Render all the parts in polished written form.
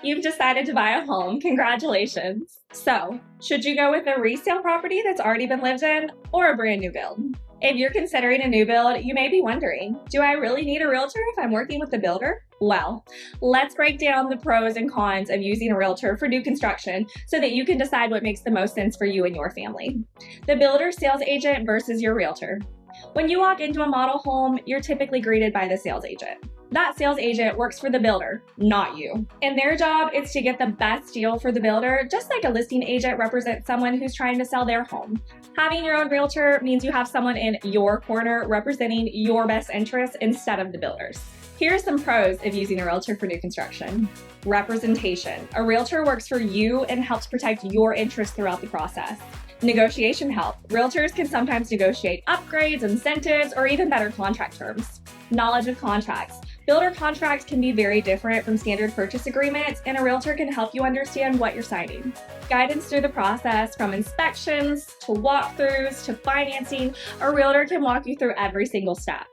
You've decided to buy a home. Congratulations. So, should you go with a resale property that's already been lived in or a brand new build? If you're considering a new build, you may be wondering, do I really need a realtor if I'm working with a builder? Well, let's break down the pros and cons of using a realtor for new construction so that you can decide what makes the most sense for you and your family. The builder sales agent versus your realtor. When you walk into a model home, you're typically greeted by the sales agent. That sales agent works for the builder, not you. And their job is to get the best deal for the builder, just like a listing agent represents someone who's trying to sell their home. Having your own realtor means you have someone in your corner representing your best interests instead of the builder's. Here are some pros of using a realtor for new construction. Representation. A realtor works for you and helps protect your interests throughout the process. Negotiation help. Realtors can sometimes negotiate upgrades, incentives, or even better contract terms. Knowledge of contracts. Builder contracts can be very different from standard purchase agreements, and a realtor can help you understand what you're signing. Guidance through the process, from inspections to walkthroughs to financing, a realtor can walk you through every single step.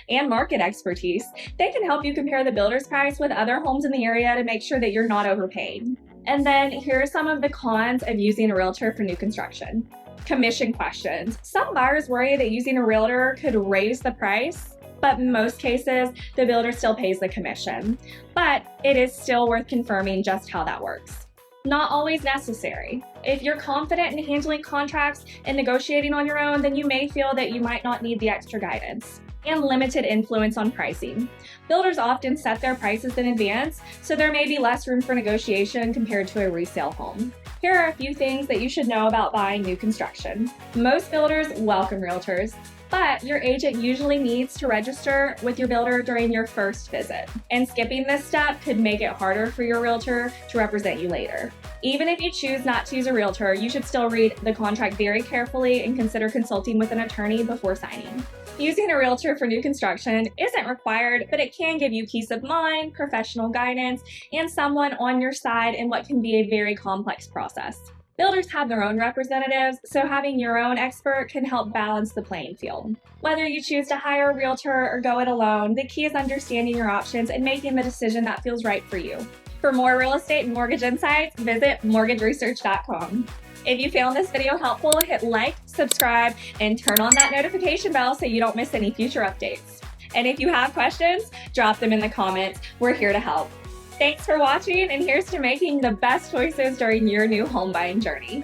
And market expertise. They can help you compare the builder's price with other homes in the area to make sure that you're not overpaying. And then here are some of the cons of using a realtor for new construction. Commission questions. Some buyers worry that using a realtor could raise the price, but in most cases, the builder still pays the commission. But it is still worth confirming just how that works. Not always necessary. If you're confident in handling contracts and negotiating on your own, then you may feel that you might not need the extra guidance. And limited influence on pricing. Builders often set their prices in advance, so there may be less room for negotiation compared to a resale home. Here are a few things that you should know about buying new construction. Most builders welcome realtors, but your agent usually needs to register with your builder during your first visit. And skipping this step could make it harder for your realtor to represent you later. Even if you choose not to use a realtor, you should still read the contract very carefully and consider consulting with an attorney before signing. Using a realtor for new construction isn't required, but it can give you peace of mind, professional guidance, and someone on your side in what can be a very complex process. Builders have their own representatives, so having your own expert can help balance the playing field. Whether you choose to hire a realtor or go it alone, the key is understanding your options and making the decision that feels right for you. For more real estate and mortgage insights, visit mortgageresearch.com. If you found this video helpful, hit like, subscribe, and turn on that notification bell so you don't miss any future updates. And if you have questions, drop them in the comments. We're here to help. Thanks for watching, and here's to making the best choices during your new home buying journey.